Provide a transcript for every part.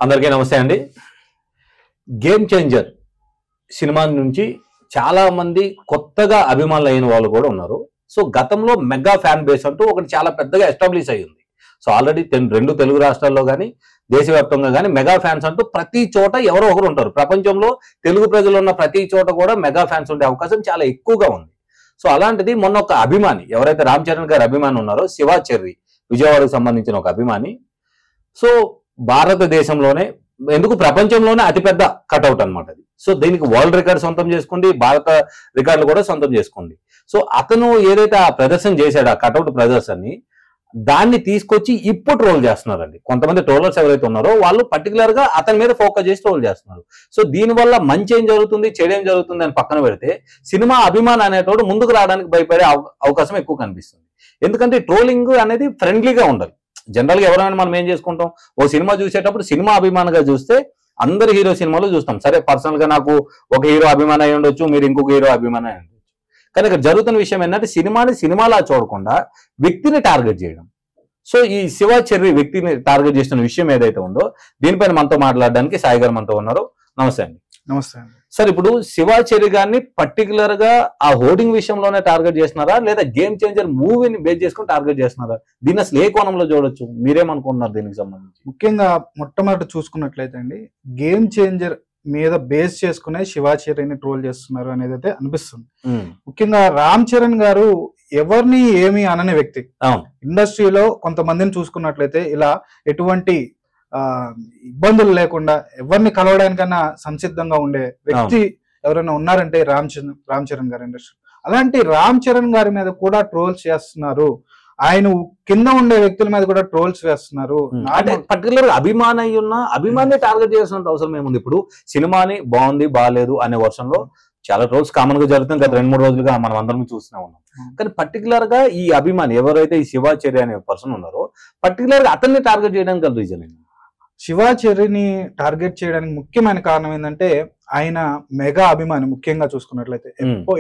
అందరికీ నమస్తే అండి. గేమ్ చేంజర్ సినిమా నుంచి చాలా మంది కొత్తగా అభిమానులు అయిన వాళ్ళు కూడా ఉన్నారు. సో గతంలో మెగా ఫ్యాన్ బేస్ అంటూ ఒకటి చాలా పెద్దగా ఎస్టాబ్లిష్ అయ్యింది. సో ఆల్రెడీ రెండు తెలుగు రాష్ట్రాల్లో కానీ దేశవ్యాప్తంగా కానీ మెగా ఫ్యాన్స్ అంటూ ప్రతి చోట ఎవరో ఒకరు ఉంటారు. ప్రపంచంలో తెలుగు ప్రజలు ఉన్న ప్రతి చోట కూడా మెగా ఫ్యాన్స్ ఉండే అవకాశం చాలా ఎక్కువగా ఉంది. సో అలాంటిది మొన్న ఒక అభిమాని, ఎవరైతే రామ్ చరణ్ గారి అభిమాని ఉన్నారో, శివ చెర్రీ, విజయవాడకు సంబంధించిన ఒక అభిమాని, సో భారతదేశంలోనే ఎందుకు ప్రపంచంలోనే అతిపెద్ద కట్అవుట్ అనమాట అది. సో దీనికి వరల్డ్ రికార్డ్ సొంతం చేసుకోండి, భారత రికార్డులు కూడా సొంతం చేసుకోండి. సో అతను ఏదైతే ఆ ప్రదర్శన చేశాడో, ఆ కట్అవుట్ ప్రదర్శనని, దాన్ని తీసుకొచ్చి ఇప్పుడు ట్రోల్ చేస్తున్నారండి. కొంతమంది ట్రోలర్స్ ఎవరైతే ఉన్నారో వాళ్ళు పర్టికులర్ గా అతని మీద ఫోకస్ చేసి ట్రోల్ చేస్తున్నారు. సో దీనివల్ల మంచి ఏం జరుగుతుంది, చెడు ఏం జరుగుతుంది అని పక్కన పెడితే, సినిమా అభిమానం అనేటోడు ముందుకు రావడానికి భయపడే అవకాశం ఎక్కువ కనిపిస్తుంది. ఎందుకంటే ట్రోలింగ్ అనేది ఫ్రెండ్లీగా ఉండాలి. జనరల్ గా ఎవరైనా మనం ఏం చేసుకుంటాం, ఓ సినిమా చూసేటప్పుడు సినిమా అభిమానిగా చూస్తే అందరు హీరో సినిమాలు చూస్తాం. సరే, పర్సనల్ గా నాకు ఒక హీరో అభిమానం అయి ఉండొచ్చు, మీరు ఇంకొక హీరో అభిమానం అయి ఉండొచ్చు. కానీ ఇక్కడ జరుగుతున్న విషయం ఏంటంటే, సినిమాని సినిమాలా చూడకుండా వ్యక్తిని టార్గెట్ చేయడం. సో ఈ శివ చెర్రీ వ్యక్తిని టార్గెట్ చేస్తున్న విషయం ఏదైతే ఉందో, దీనిపైన మనతో మాట్లాడడానికి సాయి గారు మనతో ఉన్నారు. నమస్తే అండి. నమస్తే అండి. సార్, ఇప్పుడు శివ చెర్రీ గారిని పర్టికులర్ గా ఆ హోర్డింగ్ విషయంలోనే టార్గెట్ చేస్తున్నారా, లేదా గేమ్ చేంజర్ మూవీని బేస్ చేసుకుని టార్గెట్ చేస్తున్నారా? దీన్ని అసలు ఏ కోణంలో చూడొచ్చు, మీరేమనుకుంటున్నారు దీనికి సంబంధించి? ముఖ్యంగా మొట్టమొదటి చూసుకున్నట్లయితే అండి, గేమ్ చేంజర్ మీద బేస్ చేసుకునే శివ చెర్రీని ట్రోల్ చేస్తున్నారు అనేది అయితే అనిపిస్తుంది. ముఖ్యంగా రామ్ చరణ్ గారు ఎవరిని ఏమి అనని వ్యక్తి. ఇండస్ట్రీలో కొంతమందిని చూసుకున్నట్లయితే ఇలా ఎటువంటి ఇబ్బందులు లేకుండా ఎవరిని కలవడానికన్నా సంసిద్ధంగా ఉండే వ్యక్తి ఎవరైనా ఉన్నారంటే రామ్ చరణ్ గారు ఇండస్ట్రీ. అలాంటి రామ్ చరణ్ గారి మీద కూడా ట్రోల్స్ చేస్తున్నారు. ఆయన కింద ఉండే వ్యక్తుల మీద కూడా ట్రోల్స్ వేస్తున్నారు. అంటే పర్టికులర్ అభిమాని అయి ఉన్న అభిమాని టార్గెట్ చేసినంత అవసరం ఏముంది? ఇప్పుడు సినిమాని బాగుంది బాగాలేదు అనే వర్షంలో చాలా ట్రోల్స్ కామన్ గా జరుగుతుంది. గత 2-3 రోజులుగా మనం అందరం చూస్తూనే ఉన్నాం. కానీ పర్టికులర్ గా ఈ అభిమాని ఎవరైతే ఈ శివ చెర్రీ అనే పర్సన్ ఉన్నారో, పర్టికులర్ గా అతన్ని టార్గెట్ చేయడానికి గల రీజన్ ఏంటి? శివ చెర్రీని టార్గెట్ చేయడానికి ముఖ్యమైన కారణం ఏంటంటే, ఆయన మెగా అభిమాని. ముఖ్యంగా చూసుకున్నట్లయితే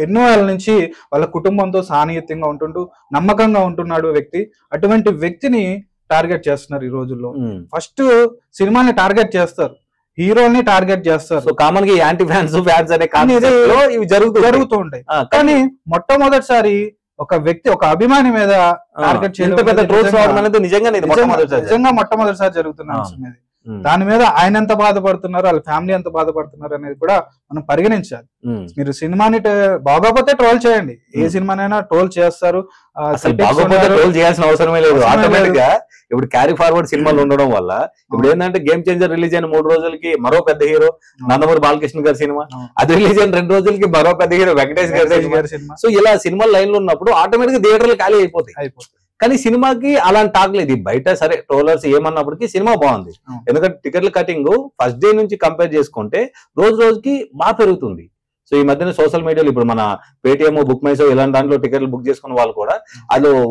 ఎన్నో ఏళ్ళ నుంచి వాళ్ళ కుటుంబంతో సాన్నిహిత్యంగా ఉంటుంటూ నమ్మకంగా ఉంటున్నాడు వ్యక్తి. అటువంటి వ్యక్తిని టార్గెట్ చేస్తున్నారు ఈ రోజుల్లో. ఫస్ట్ సినిమాని టార్గెట్ చేస్తారు, హీరోని టార్గెట్ చేస్తారు. సో కామన్ గా యాంటీ ఫ్యాన్స్ అనే ఇవి జరుగుతూ ఉంటాయి. కానీ మొట్టమొదటిసారి ఒక వ్యక్తి, ఒక అభిమాని మీద టార్గెట్ చేయడం నిజంగా మొట్టమొదటిసారి జరుగుతున్న అంశం ఇది. దాని మీద ఆయన ఎంత బాధపడుతున్నారు, వాళ్ళ ఫ్యామిలీ ఎంత బాధపడుతున్నారు అనేది కూడా మనం పరిగణించాలి. మీరు సినిమాని బాగోపోతే ట్రోల్ చేయండి, ఏ సినిమానైనా ట్రోల్ చేస్తారు. ట్రోల్ చేయాల్సిన అవసరమే లేదు. ఆటోమేటిక్ గా ఇప్పుడు క్యారీ ఫార్వర్డ్ సినిమాలు ఉండడం వల్ల ఇప్పుడు ఏంటంటే, గేమ్ చేంజర్ రిలీజ్ అయిన 3 రోజులకి మరో పెద్ద హీరో నందమూరి బాలకృష్ణ గారి సినిమా, అది రిలీజ్ అయిన 2 రోజులకి మరో పెద్ద హీరో వెంకటేష్ గారి సినిమా. సో ఇలా సినిమాలు లైన్ లో ఉన్నప్పుడు ఆటోమేటిక్ గా థియేటర్లు ఖాళీ అయిపోతాయి. కానీ సినిమాకి అలాంటి టాక్ లేదు. బయట సరే ట్రోలర్స్ ఏమన్నప్పటికీ సినిమా బాగుంది. ఎందుకంటే టికెట్ల కటింగ్ ఫస్ట్ డే నుంచి కంపేర్ చేసుకుంటే రోజు రోజుకి బాగా పెరుగుతుంది. సో ఈ మధ్యన సోషల్ మీడియాలో ఇప్పుడు మన పేటిఎం, బుక్ మై షో ఇలాంటి దాంట్లో టికెట్లు బుక్ చేసుకున్న వాళ్ళు కూడా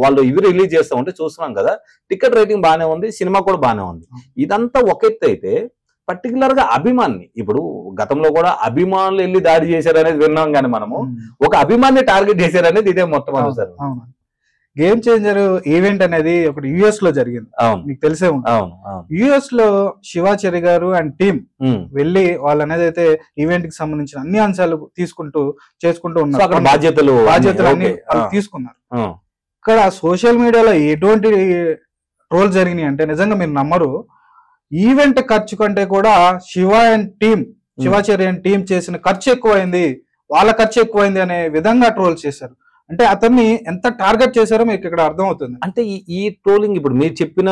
వాళ్ళు ఇవి రిలీజ్ చేస్తూ ఉంటే చూస్తున్నాం కదా, టికెట్ రేటింగ్ బాగానే ఉంది, సినిమా కూడా బాగానే ఉంది. ఇదంతా ఒక ఎత్తు అయితే, పర్టికులర్ గా అభిమాని, ఇప్పుడు గతంలో కూడా అభిమానులు వెళ్ళి దాడి చేశారనేది విన్నాం, కానీ మనము ఒక అభిమాన్ని టార్గెట్ చేశారనేది ఇదే మొట్టమొదటిసారి. గేమ్ చేంజర్ ఈవెంట్ అనేది ఒకటి యుఎస్ లో జరిగింది, మీకు తెలిసే ఉంటుంది. యుఎస్ లో శివ చెర్రీ గారు అండ్ టీమ్ వెళ్ళి వాళ్ళు అనేది అయితే ఈవెంట్ కి సంబంధించిన అన్ని అంశాలు చేసుకుంటూ ఉన్నారు. బాధ్యతలు అన్ని తీసుకున్నారు. ఇక్కడ సోషల్ మీడియాలో ఎటువంటి ట్రోల్ జరిగినాయి అంటే, నిజంగా మీరు నమ్మరు, ఈవెంట్ ఖర్చు కంటే కూడా శివ చెర్రీ అండ్ టీం చేసిన ఖర్చు ఎక్కువైంది, వాళ్ళ ఖర్చు ఎక్కువైంది అనే విధంగా ట్రోల్ చేశారు. అంటే అతన్ని ఎంత టార్గెట్ చేశారో మీకు ఇక్కడ అర్థం అవుతుంది. అంటే ఈ ట్రోలింగ్ ఇప్పుడు మీరు చెప్పిన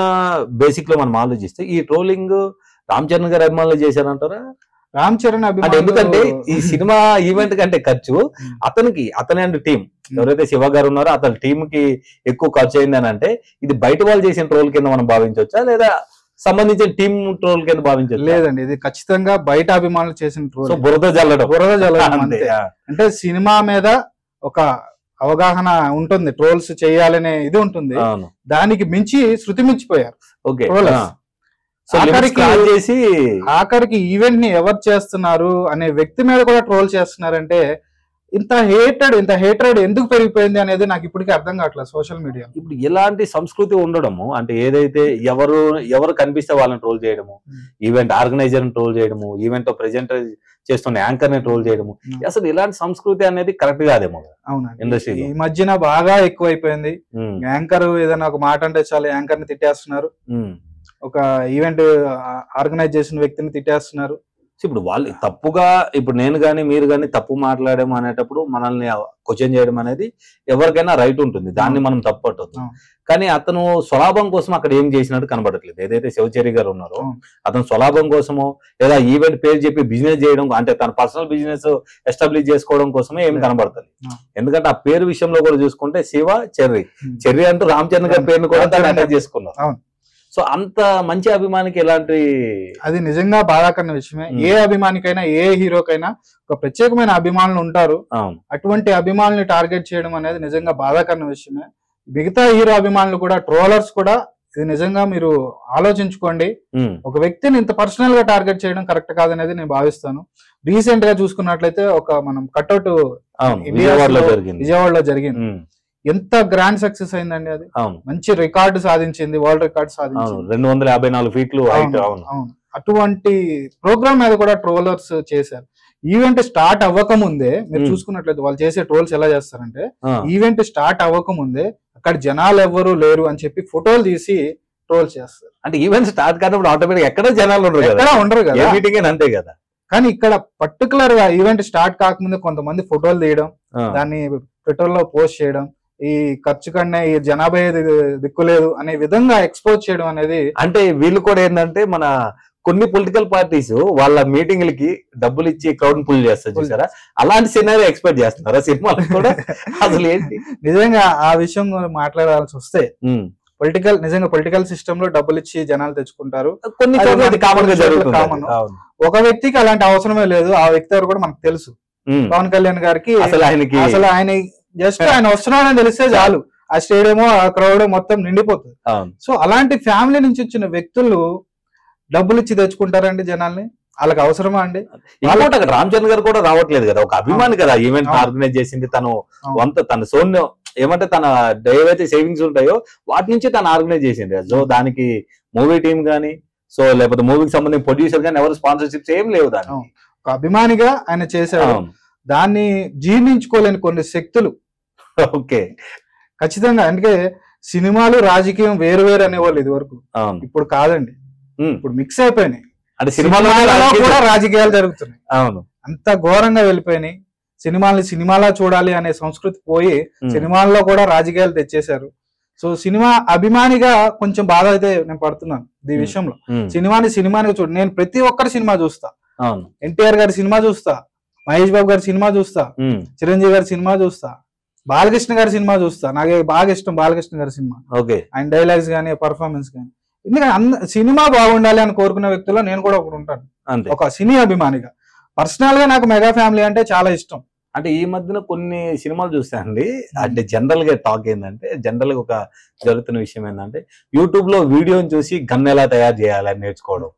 బేసిక్ లో మనం ఆలోచిస్తే, ఈ ట్రోలింగ్ రామ్ చరణ్ గారి అభిమానులు చేశారంటారా? రామ్ చరణ్ అభిమానులు, ఎందుకంటే ఈ సినిమా ఈవెంట్ కంటే ఖర్చు అతని అండ్ టీం ఎవరైతే శివ గారు ఉన్నారో అతని టీం కి ఎక్కువ ఖర్చు అయింది అని అంటే, ఇది బయట వాళ్ళు చేసిన ట్రోల్ కింద మనం భావించవచ్చా, లేదా సంబంధించిన టీం ట్రోల్ కింద భావించవచ్చు? లేదండి, ఇది ఖచ్చితంగా బయట అభిమానులు చేసిన ట్రోల్. బురద జల్లడం అంటే సినిమా మీద ఒక అవగాహన ఉంటుంది, ట్రోల్స్ చేయాలనే ఇది ఉంటుంది, దానికి మించి శృతి మించిపోయారు. ఆఖరికి ఈవెంట్ ని ఎవరు చేస్తున్నారు అనే వ్యక్తి మీద కూడా ట్రోల్ చేస్తున్నారంటే ఇంత హేట్రెడ్ ఎందుకు పెరిగిపోయింది అనేది నాకు ఇప్పటికీ అర్థం కావట్లేదు సోషల్ మీడియా. ఇప్పుడు ఎలాంటి సంస్కృతి ఉండడము అంటే ఏదైతే ఎవరు కనిపిస్తే వాళ్ళని ట్రోల్ చేయడము, ఈవెంట్ ఆర్గనైజర్ ని ట్రోల్ చేయడము, ఈవెంట్ ప్రెజెంట్ చేస్తున్న యాంకర్ ని ట్రోల్ చేయడము, అసలు ఇలాంటి సంస్కృతి అనేది కరెక్ట్ కాదేమో ఇండస్ట్రీ. ఈ మధ్యన బాగా ఎక్కువైపోయింది. యాంకర్ ఏదైనా ఒక మాట అంటే చాలు యాంకర్ ని తిట్టేస్తున్నారు, ఒక ఈవెంట్ ఆర్గనైజ్ చేసిన వ్యక్తిని తిట్టేస్తున్నారు. ఇప్పుడు వాళ్ళు తప్పుగా, ఇప్పుడు నేను కానీ మీరు కానీ తప్పు మాట్లాడడం అనేటప్పుడు మనల్ని క్వశ్చన్ చేయడం అనేది ఎవరికైనా రైట్ ఉంటుంది, దాన్ని మనం తప్పు పట్టొద్దు. కానీ అతను స్వలాభం కోసం అక్కడ ఏం చేసినట్టు కనబడట్లేదు. ఏదైతే శివచరి గారు ఉన్నారో అతను స్వలాభం కోసమో లేదా ఈవెంట్ పేరు చెప్పి బిజినెస్ చేయడం, అంటే తన పర్సనల్ బిజినెస్ ఎస్టాబ్లిష్ చేసుకోవడం కోసమే ఏమి కనబడుతుంది. ఎందుకంటే ఆ పేరు విషయంలో కూడా చూసుకుంటే శివ చెర్రీ అంటూ రామ్ చరణ్ గారి పేరును కూడా తను అటాచ్ చేసుకున్నారు. సో అంత మంచి అభిమానికి ఎలాంటి, అది నిజంగా బాధాకరమైన విషయమే. ఏ అభిమానికైనా ఏ హీరోకైనా ఒక ప్రత్యేకమైన అభిమానులు ఉంటారు. అటువంటి అభిమానుల్ని టార్గెట్ చేయడం అనేది నిజంగా బాధాకరమైన విషయమే. మిగతా హీరో అభిమానులు కూడా, ట్రోలర్స్ కూడా ఇది నిజంగా మీరు ఆలోచించుకోండి. ఒక వ్యక్తిని ఇంత పర్సనల్ గా టార్గెట్ చేయడం కరెక్ట్ కాదనేది నేను భావిస్తాను. రీసెంట్ గా చూసుకున్నట్లయితే ఒక మనం కట్అవుట్ విజయవాడలో జరిగింది. ఎంత గ్రాండ్ సక్సెస్ అయిందండి అది. మంచి రికార్డు సాధించింది, వరల్డ్ రికార్డు సాధించింది, 254 ఫీట్లు. అటువంటి ప్రోగ్రామ్ మీద కూడా ట్రోలర్స్ చేశారు. ఈవెంట్ స్టార్ట్ అవ్వక ముందే మీరు చూసుకున్నట్లయితే వాళ్ళు చేసే ట్రోల్స్ ఎలా చేస్తారంటే, ఈవెంట్ స్టార్ట్ అవ్వక ముందే అక్కడ జనాలు ఎవ్వరు లేరు అని చెప్పి ఫోటోలు తీసి ట్రోల్ చేస్తారు. అంటే ఈవెంట్ స్టార్ట్ కానప్పుడు ఆటోమేటిక్ ఎక్కడ జనాలు ఉండరు కదా, మీటింగ్ అంతే కదా. కానీ ఇక్కడ పర్టికులర్ గా ఈవెంట్ స్టార్ట్ కాకముందే కొంతమంది ఫోటోలు తీయడం, దాన్ని ట్విట్టర్ లో పోస్ట్ చేయడం, ఈ ఖర్చు కన్నా ఈ జనాభా దిక్కులేదు అనే విధంగా ఎక్స్పోజ్ చేయడం అనేది, అంటే వీళ్ళు కూడా ఏంటంటే మన కొన్ని పొలిటికల్ పార్టీస్ వాళ్ళ మీటింగ్లకి డబ్బులు ఇచ్చి క్రౌడ్ పుల్ చేస్తారు చూసారా, అలాంటి సినారీ ఎక్స్పెక్ట్ చేస్తున్నారా సినిమాలు కూడా? అసలు ఏంటి నిజంగా ఆ విషయం మాట్లాడాల్సి వస్తే, నిజంగా పొలిటికల్ సిస్టమ్ లో డబ్బులు ఇచ్చి జనాలు తెచ్చుకుంటారు. కామన్. ఒక వ్యక్తికి అలాంటి అవసరమే లేదు. ఆ వ్యక్తి ఎవరు కూడా మనకు తెలుసు. పవన్ కళ్యాణ్ గారికి అసలు ఆయన జస్ట్ ఆయన వస్తున్నాడని తెలిస్తే చాలు, ఆ స్టేడియం ఆ క్రౌడ్ మొత్తం నిండిపోతుంది. సో అలాంటి ఫ్యామిలీ నుంచి వచ్చిన వ్యక్తులు డబ్బులు ఇచ్చి తెచ్చుకుంటారండి జనాల్ని? వాళ్ళకి అవసరమా అండి? రామ్ చరణ్ గారు కూడా రావట్లేదు కదా, ఒక అభిమాని కదా ఈవెంట్ ఆర్గనైజ్ చేసింది. తన సోన్ ఏమంటే తన ఏవైతే సేవింగ్స్ ఉంటాయో వాటి నుంచి తను ఆర్గనైజ్ చేసింది. సో దానికి మూవీ టీం గానీ, సో లేకపోతే మూవీకి సంబంధించిన ప్రొడ్యూసర్ గానీ ఎవరు స్పాన్సర్షిప్స్ ఏం లేవు. దానికి ఒక అభిమానిగా ఆయన చేశాడు. దాన్ని జీర్ణించుకోలేని కొన్ని శక్తులు ఓకే ఖచ్చితంగా, అంటే సినిమాలు రాజకీయం వేరు వేరు అనేవాళ్ళు ఇది వరకు, ఇప్పుడు కాదండి. ఇప్పుడు మిక్స్ అయిపోయినాయి. అంటే సినిమాలో కూడా రాజకీయాలు జరుగుతున్నాయి. అవును, అంత ఘోరంగా వెళ్ళిపోయినాయి. సినిమాలా చూడాలి అనే సంస్కృతి పోయి సినిమాల్లో కూడా రాజకీయాలు తెచ్చేశారు. సో సినిమా అభిమానిగా కొంచెం బాధ అయితే నేను పడుతున్నాను ఈ విషయంలో. సినిమాని చూడు, నేను ప్రతి ఒక్కరి సినిమా చూస్తా. ఎన్టీఆర్ గారి సినిమా చూస్తా, మహేష్ బాబు గారి సినిమా చూస్తా, చిరంజీవి గారి సినిమా చూస్తా, బాలకృష్ణ గారి సినిమా చూస్తా. నాకు బాగా ఇష్టం బాలకృష్ణ గారి సినిమా. ఆయన డైలాగ్స్ కానీ పర్ఫార్మెన్స్ కానీ, ఎందుకంటే సినిమా బాగుండాలి అని కోరుకునే వ్యక్తుల్లో నేను కూడా ఒకటి ఉంటాను, ఒక సినీ అభిమానిగా. పర్సనల్ గా నాకు మెగా ఫ్యామిలీ అంటే చాలా ఇష్టం. అంటే ఈ మధ్యన కొన్ని సినిమాలు చూస్తానండి, అంటే జనరల్ గా టాక్ ఏంటంటే, జనరల్ గా ఒక జరుగుతున్న విషయం ఏంటంటే, యూట్యూబ్ లో వీడియోని చూసి గన్ ఎలా తయారు చేయాలని నేర్చుకోవడం.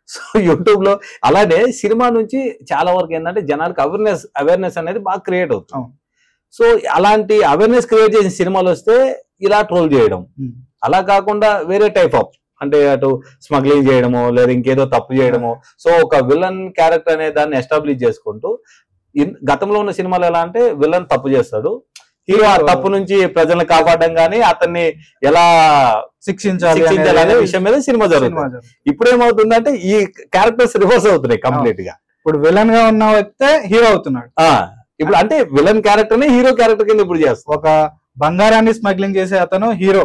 సో యూట్యూబ్ లో అలానే సినిమా నుంచి చాలా వరకు ఏంటంటే జనాలకు అవేర్నెస్ అనేది బాగా క్రియేట్ అవుతుంది. సో అలాంటి అవేర్నెస్ క్రియేట్ చేసిన సినిమాలు వస్తే ఇలా ట్రోల్ చేయడం, అలా కాకుండా వేరే టైప్ ఆఫ్, అంటే అటు స్మగ్లింగ్ చేయడమో లేదా ఇంకేదో తప్పు చేయడమో. సో ఒక విలన్ క్యారెక్టర్ అనే దాన్ని ఎస్టాబ్లిష్ చేసుకుంటూ, గతంలో ఉన్న సినిమాలు ఎలా అంటే విలన్ తప్పు చేస్తాడు, హీరో ఆ తప్పు నుంచి ప్రజలను కాపాడడం కానీ అతన్ని ఎలా శిక్షించాలి అనే విషయం మీద సినిమా జరుగుతుంది. ఇప్పుడు ఏమవుతుందంటే ఈ క్యారెక్టర్స్ రివర్స్ అవుతున్నాయి కంప్లీట్ గా. ఇప్పుడు విలన్ గా ఉన్న వ్యక్తే హీరో అవుతున్నాడు. ఇప్పుడు అంటే విలన్ క్యారెక్టర్ ని హీరో క్యారెక్టర్ కింద ఇప్పుడు చేస్తాం. ఒక బంగారాన్ని స్మగ్లింగ్ చేసే అతను హీరో,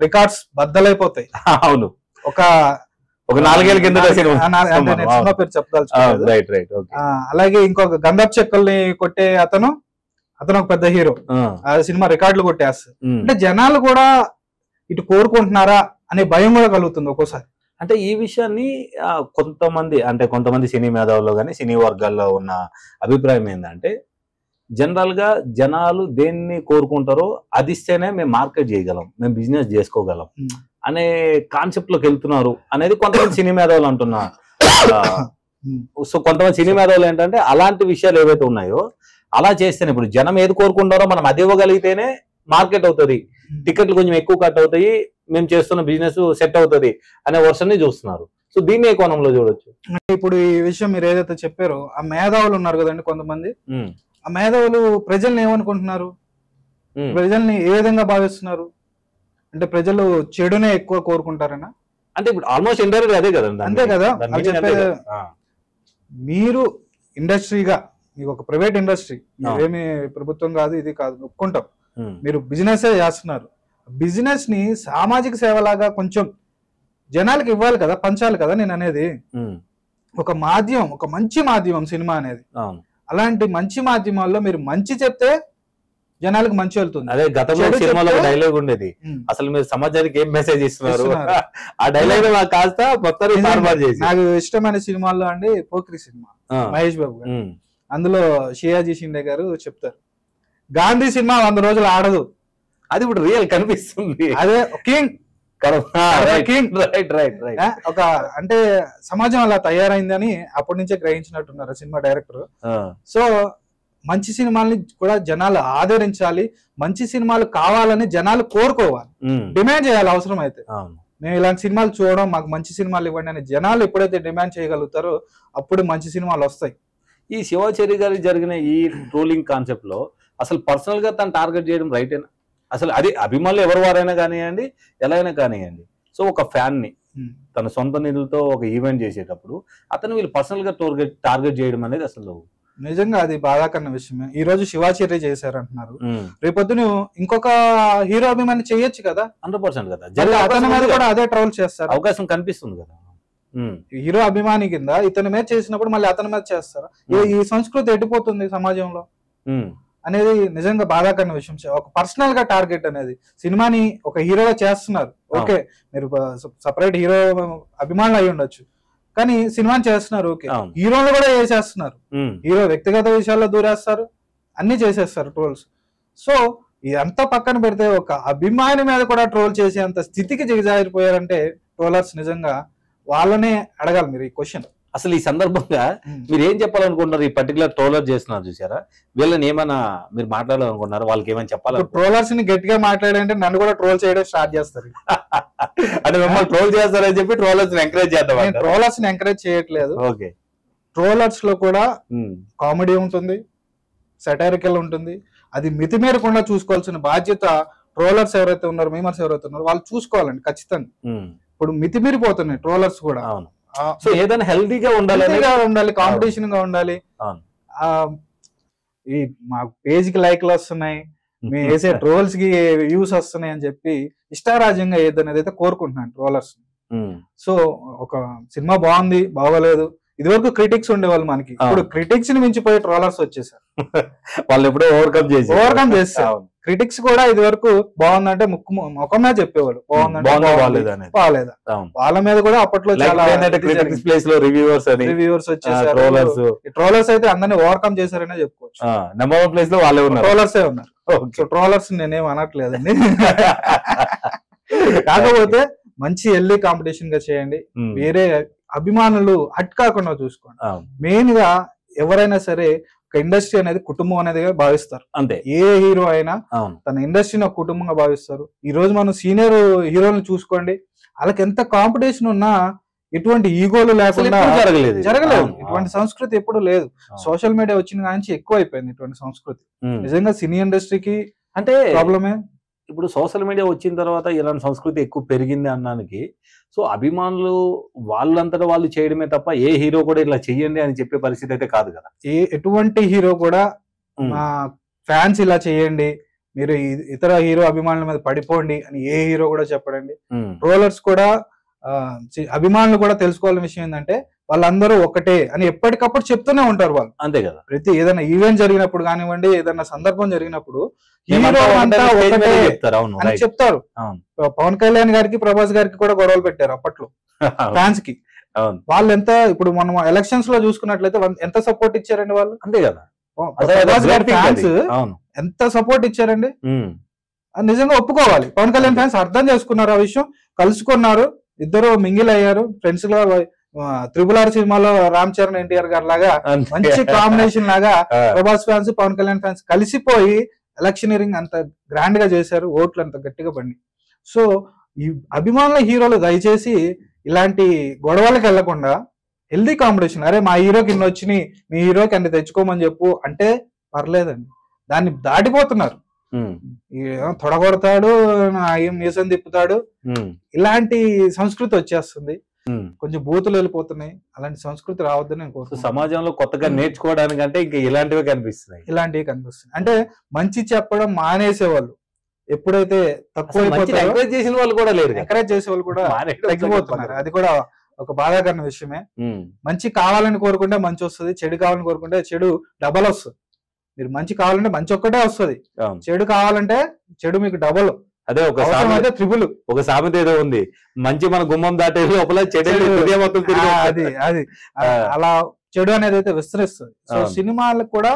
రికార్డ్స్ బద్దలైపోతాయి. అవును, ఒక 4 ఏళ్ల కింద సినిమా పేరు చెప్పదలుచుకోలేదు. అలాగే ఇంకొక గంధపు చెక్కల్ని కొట్టే అతను ఒక పెద్ద హీరో, ఆ సినిమా రికార్డులు కొట్టేస్తారు. అంటే జనాలు కూడా ఇటు కోరుకుంటున్నారా అనే భయం కూడా కలుగుతుంది ఒక్కోసారి. అంటే ఈ విషయాన్ని కొంతమంది సినీ మేధావుల్లో కానీ సినీ వర్గాల్లో ఉన్న అభిప్రాయం ఏంటంటే, జనరల్ గా జనాలు దేన్ని కోరుకుంటారో అది ఇస్తేనే మేము మార్కెట్ చేయగలం, మేము బిజినెస్ చేసుకోగలం అనే కాన్సెప్ట్ లోకి వెళ్తున్నారు అనేది కొంతమంది సినీ మేధావులు అంటున్నారు. సో కొంతమంది సినీ మేధావులు ఏంటంటే అలాంటి విషయాలు ఏవైతే ఉన్నాయో అలా చేస్తేనే ఇప్పుడు జనం ఏది కోరుకుంటారో మనం అది ఇవ్వగలిగితేనే మార్కెట్ అవుతుంది, టికెట్లు కొంచెం ఎక్కువ కట్ అవుతాయి, మేము చేస్తున్న బిజినెస్ సెట్ అవుతుంది అనే వర్షన్ ని చూస్తున్నారు. సో దీన్ని ఏ కోణంలో చూడొచ్చు. ఇప్పుడు ఈ విషయం మీరు ఏదైతే చెప్పారో ఆ మేధావులు ఉన్నారు కదండి కొంతమంది, ఆ మేధావులు ప్రజల్ని ఏమనుకుంటున్నారు, ప్రజల్ని ఏ విధంగా భావిస్తున్నారు అంటే ప్రజలు చెడునే ఎక్కువ కోరుకుంటారనా? అంటే ఇప్పుడు ఆల్మోస్ట్ ఇండైరెక్ట్ అదే కదా. అంతే కదా చెప్పేది. మీరు ఇండస్ట్రీగా, మీకు ఒక ప్రైవేట్ ఇండస్ట్రీ, ఏమి ప్రభుత్వం కాదు ఇది కాదు ఒప్పుకుంటాం, మీరు బిజినెస్ చేస్తున్నారు. బిజినెస్ ని సామాజిక సేవలాగా కొంచెం జనాలకు ఇవ్వాలి కదా, పంచాలి కదా. నేను అనేది ఒక మాధ్యమం, ఒక మంచి మాధ్యమం సినిమా అనేది. అలాంటి మంచి మాధ్యమాల్లో మీరు మంచి చెప్తే జనాలకు మంచి వెళ్తుంది. అదే గతంలో సినిమాలో డైలాగ్ ఉండేది, అసలు మీరు సమాజానికి ఏం మెసేజ్ ఇస్తున్నారు, ఆ డైలాగ్ కాస్త మొత్తం. నాకు ఇష్టమైన సినిమాల్లో అండి పోక్రి సినిమా, మహేష్ బాబు గారు, అందులో షియాజీ షిండే గారు చెప్తారు, గాంధీ సినిమా 100 రోజులు ఆడదు. అది ఇప్పుడు రియల్ కనిపిస్తుంది. అదే కింగ్ ఒక అంటే సమాజం అలా తయారైందని అప్పటి నుంచే గ్రహించినట్టున్నారు సినిమా డైరెక్టర్. సో మంచి సినిమాల్ని కూడా జనాలు ఆదరించాలి, మంచి సినిమాలు కావాలని జనాలు కోరుకోవాలి, డిమాండ్ చేయాలి. అవసరం అయితే మేము ఇలాంటి సినిమాలు చూడడం, మాకు మంచి సినిమాలు ఇవ్వండి అని జనాలు ఎప్పుడైతే డిమాండ్ చేయగలుగుతారో అప్పుడు మంచి సినిమాలు వస్తాయి. ఈ శివాచారి గారికి జరిగిన ఈ ట్రోలింగ్ కాన్సెప్ట్ లో అసలు పర్సనల్ గా తను టార్గెట్ చేయడం రైటేనా? అసలు అది అభిమానులు ఎవరు వారైనా కానివ్వండి, ఎలా అయినా కానివ్వండి. సో ఒక ఫ్యాన్ ని తన సొంత నిధులతో ఒక ఈవెంట్ చేసేటప్పుడు అతను వీళ్ళు పర్సనల్ గా టార్గెట్ చేయడం అనేది అసలు నిజంగా అది బాధాకరణ విషయమే. ఈ రోజు శివాచార్య చేశారంటున్నారు, రేపొద్దున ఇంకొక హీరో అభిమాని చేయొచ్చు కదా. 100% కదా, అతని మీద కూడా అదే ట్రోల్ చేస్తారు, అవకాశం కనిపిస్తుంది కదా. హీరో అభిమాని కింద ఇతని మీద చేసినప్పుడు మళ్ళీ అతని మీద చేస్తారు. ఈ సంస్కృతి ఎట్టిపోతుంది సమాజంలో అనేది నిజంగా బాధాకరణ విషయం. ఒక పర్సనల్ గా టార్గెట్ అనేది సినిమాని ఒక హీరోగా చేస్తున్నారు, ఓకే మీరు సపరేట్ హీరో అభిమానులు అయి ఉండొచ్చు, కానీ సినిమాని చేస్తున్నారు, ఓకే హీరోలు కూడా చేసేస్తున్నారు, హీరో వ్యక్తిగత విషయాల్లో దూరేస్తారు, అన్ని చేసేస్తారు ట్రోల్స్. సో ఇదంతా పక్కన పెడితే ఒక అభిమాని మీద కూడా ట్రోల్ చేసేంత స్థితికి దిగజారిపోయారంటే ట్రోలర్స్ నిజంగా వాళ్ళనే అడగాలి మీరు ఈ క్వశ్చన్. అసలు ఈ సందర్భంగా మీరు ఏం చెప్పాలనుకుంటున్నారు? ఈ పర్టికులర్ ట్రోలర్ చేస్తున్నారు చూసారా, వీళ్ళని ఏమైనా మీరు మాట్లాడాలనుకుంటున్నారు? వాళ్ళకి ఏమైనా చెప్పాలి? ట్రోలర్స్ ని గట్టిగా మాట్లాడంటే నన్ను కూడా ట్రోల్ చేయడం స్టార్ట్ చేస్తారు. అంటే మిమ్మల్ని ట్రోల్ చేస్తారని చెప్పి ట్రోలర్స్ ని ఎంకరేజ్ చేద్దాం. ట్రోలర్స్ ని ఎంకరేజ్ చేయట్లేదు. ఓకే, ట్రోలర్స్ లో కూడా కామెడీ ఉంటుంది, సెటైరికల్ ఉంటుంది. అది మితిమీరకుండా చూసుకోవాల్సిన బాధ్యత ట్రోలర్స్ ఎవరైతే ఉన్నారో, మీమర్స్ ఎవరైతే ఉన్నారో వాళ్ళు చూసుకోవాలండి ఖచ్చితంగా. ఇప్పుడు మితిమీరిపోతున్నాయి ట్రోలర్స్ కూడా. సో ఏదైనా హెల్తీగా ఉండాలి, కాంపిటీషన్ గా ఉండాలి. ఈ మా పేజ్ కి లైక్లు వస్తున్నాయి, మేము వేసే ట్రోల్స్ కి వ్యూస్ వస్తున్నాయి అని చెప్పి ఇష్టారాజ్యంగా ఏదనేది అయితే కోరుకుంటున్నాను ట్రోలర్స్. సో ఒక సినిమా బాగుంది బాగోలేదు, ఇదివరకు క్రిటిక్స్ ఉండేవాళ్ళు మనకి, ఇప్పుడు క్రిటిక్స్ ని మించిపోయి ట్రోలర్స్ వచ్చేసారు. వాళ్ళు ఎప్పుడో ఓవర్కమ్ చేస్తారు. క్రిటిక్స్ కూడా ఇది వరకు బాగుందంటే ముఖమే చెప్పేవాళ్ళు, బాగుందంటే బాగాలేదా. వాళ్ళ మీద కూడా అప్పట్లో చాలా రివ్యూవర్స్ వచ్చేసారు. ట్రోలర్స్ అయితే అందరినీ ఓవర్కమ్ చేశారనే చెప్పుకోవచ్చు. నెంబర్ 1 ప్లేస్ లో వాళ్ళే ఉన్నారు, ట్రోలర్సే ఉన్నారు. సో ట్రోలర్స్ నేనేం అనట్లేదండి. కాకపోతే మంచి హెల్దీ కాంపిటీషన్ గా చేయండి, వేరే అభిమానులు హట్ కాకుండా చూసుకోండి. మెయిన్ గా ఎవరైనా సరే ఒక ఇండస్ట్రీ అనేది కుటుంబం అనేది భావిస్తారు. అంతే, ఏ హీరో అయినా తన ఇండస్ట్రీని ఒక కుటుంబంగా భావిస్తారు. ఈ రోజు మనం సీనియర్ హీరోలను చూసుకోండి, వాళ్ళకి ఎంత కాంపిటీషన్ ఉన్నా ఎటువంటి ఈగోలు లేకుండా జరగలేదు. ఇటువంటి సంస్కృతి ఎప్పుడు లేదు. సోషల్ మీడియా వచ్చిన కానీ ఎక్కువ అయిపోయింది ఇటువంటి సంస్కృతి. నిజంగా సినీ ఇండస్ట్రీకి అంటే ప్రాబ్లమే. ఇప్పుడు సోషల్ మీడియా వచ్చిన తర్వాత ఇలాంటి సంస్కృతి ఎక్కువ పెరిగింది అన్నానికి, సో అభిమానులు వాళ్ళంతటా వాళ్ళు చేయడమే తప్ప ఏ హీరో కూడా ఇలా చెయ్యండి అని చెప్పే పరిస్థితి అయితే కాదు కదా. ఎటువంటి హీరో కూడా మా ఫ్యాన్స్ ఇలా చేయండి, మీరు ఇతర హీరో అభిమానుల మీద పడిపోండి అని ఏ హీరో కూడా చెప్పడండి. ట్రోలర్స్ కూడా అభిమానులు కూడా తెలుసుకోవాల్సిన విషయం ఏంటంటే వాళ్ళందరూ ఒకటే అని ఎప్పటికప్పుడు చెప్తూనే ఉంటారు వాళ్ళు. అంతే కదా, ప్రతి ఏదైనా ఈవెంట్ జరిగినప్పుడు కానివ్వండి, ఏదైనా సందర్భం జరిగినప్పుడు హీరో అంతా ఒకటే అని చెప్తారు. పవన్ కళ్యాణ్ గారికి ప్రభాస్ గారికి కూడా గొడవలు పెట్టారు అప్పట్లో ఫ్యాన్స్ కి. వాళ్ళు ఎంత ఇప్పుడు మనం ఎలక్షన్స్ లో చూసుకున్నట్లయితే ఎంత సపోర్ట్ ఇచ్చారండి వాళ్ళు. అంతే కదా, ప్రభాస్ గారి ఫ్యాన్స్ ఎంత సపోర్ట్ ఇచ్చారండి. నిజంగా ఒప్పుకోవాలి. పవన్ కళ్యాణ్ ఫ్యాన్స్ అర్థం చేసుకున్నారు ఆ విషయం, కలుసుకున్నారు, ఇద్దరు మింగిల్ అయ్యారు, ఫ్రెండ్స్ గా RRR సినిమాలో రామ్ చరణ్ ఎన్టీఆర్ గారు లాగా మంచి కాంబినేషన్ లాగా ప్రభాస్ ఫ్యాన్స్ పవన్ కళ్యాణ్ ఫ్యాన్స్ కలిసిపోయి ఎలక్షనీరింగ్ అంత గ్రాండ్ గా చేశారు, ఓట్లు అంత గట్టిగా పడి. సో ఈ అభిమానుల హీరోలు దయచేసి ఇలాంటి గొడవలకు వెళ్లకుండా హెల్దీ కాంపిటీషన్, అరే మా హీరోకి ఇన్ని వచ్చినాయి మీ హీరోకి అన్ని తెచ్చుకోమని చెప్పు అంటే పర్లేదండి. దాన్ని దాటిపోతున్నారు. తొడగొడతాడు, ఏం మీసం తిప్పుతాడు, ఇలాంటి సంస్కృతి వచ్చేస్తుంది. కొంచెం బూతులు వెళ్ళిపోతున్నాయి. అలాంటి సంస్కృతి రావద్దని నేను కోరుకుంటున్నాను. సమాజంలో కొత్తగా నేర్చుకోవడానికంటే ఇంకా ఇలాంటివి కనిపిస్తున్నాయి. అంటే మంచి చెప్పడం మానేసేవాళ్ళు ఎప్పుడైతే తక్కువ ఎంకరేజ్ చేసిన వాళ్ళు కూడా లేరు, ఎంకరేజ్ చేసే వాళ్ళు కూడా తగ్గిపోతున్నారు. అది కూడా ఒక బాధాకరమైన విషయమే. మంచి కావాలని కోరుకుంటే మంచి వస్తుంది, చెడు కావాలని కోరుకుంటే చెడు డబల్ వస్తుంది. మీరు మంచి కావాలంటే మంచి ఒక్కటే వస్తుంది, చెడు కావాలంటే చెడు మీకు డబల్, అదే ఒక త్రిబుల్. ఒక సామెత ఏదో ఉంది, మంచి మన గుమ్మం దాటే లోపల చెడు అది అలా చెడు అనేది అయితే విస్తరిస్తుంది. సో సినిమాలకు కూడా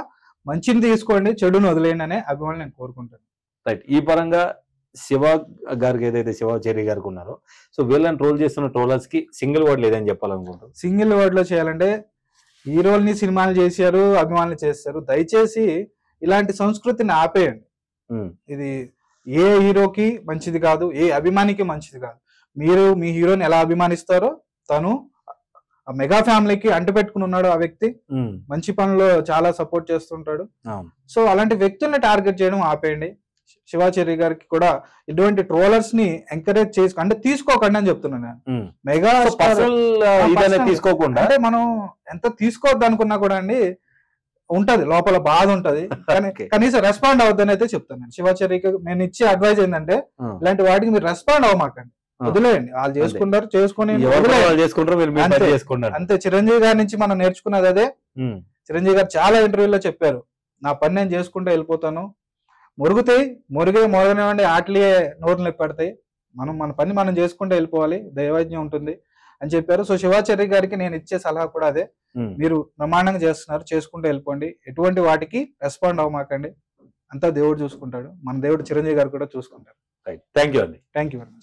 మంచిని తీసుకోండి, చెడును వదిలేయండి అనే అభిమానులు నేను కోరుకుంటాను. రైట్. ఈ పరంగా శివ గారికి ఏదైతే శివాచారి గారికి ఉన్నారో, సో వీళ్ళని ట్రోల్ చేస్తున్న ట్రోలర్స్ కి సింగిల్ వర్డ్ లేదని చెప్పాలనుకుంటారు. సింగిల్ వర్డ్ లో చేయాలంటే హీరోల్ని సినిమాలు చేశారు, అభిమానులు చేస్తారు, దయచేసి ఇలాంటి సంస్కృతిని ఆపేయండి. ఇది ఏ హీరోకి మంచిది కాదు, ఏ అభిమానికి మంచిది కాదు. మీరు మీ హీరోని ఎలా అభిమానిస్తారో తను మెగా ఫ్యామిలీకి అంటుపెట్టుకుని ఉన్నాడు. ఆ వ్యక్తి మంచి పనుల్లో చాలా సపోర్ట్ చేస్తుంటాడు. సో అలాంటి వ్యక్తుల్ని టార్గెట్ చేయడం ఆపేయండి. శివాచారి గారికి కూడా ఇటువంటి ట్రోలర్స్ ని ఎంకరేజ్ చేసి అంటే తీసుకోకండి అని చెప్తున్నాను నేను. మెగా తీసుకోకుండా అంటే మనం ఎంత తీసుకోవద్దు అనుకున్నా కూడా అండి ఉంటది, లోపల బాధ ఉంటది, కానీ కనీసం రెస్పాండ్ అవద్దని అయితే చెప్తాను నేను. శివాచారికి నేను ఇచ్చే అడ్వైజ్ ఏంటంటే ఇలాంటి వాటికి మీరు రెస్పాండ్ అవ్వమాకండి, వదిలేయండి. వాళ్ళు చేసుకుంటారు, చేసుకుని అంతే. చిరంజీవి గారి నుంచి మనం నేర్చుకున్నది అదే. చిరంజీవి గారు చాలా ఇంటర్వ్యూలో చెప్పారు, నా పని నేను చేసుకుంటూ వెళ్ళిపోతాను, మొరగనివ్వండి, ఆటలే నోరులు పెడతాయి, మన పని మనం చేసుకుంటూ వెళ్ళిపోవాలి, దైవజ్ఞం ఉంటుంది అని చెప్పారు. సో శివాచారి గారికి నేను ఇచ్చే సలహా కూడా అదే. మీరు బ్రహ్మాండంగా చేస్తున్నారు, చేసుకుంటూ వెళ్ళిపోండి, ఎటువంటి వాటికి రెస్పాండ్ అవ్వమాకండి, అంతా దేవుడు చూసుకుంటాడు. మన దేవుడు చిరంజీవి గారు కూడా చూసుకుంటారు. థ్యాంక్ యూ అండి. Thank you very much.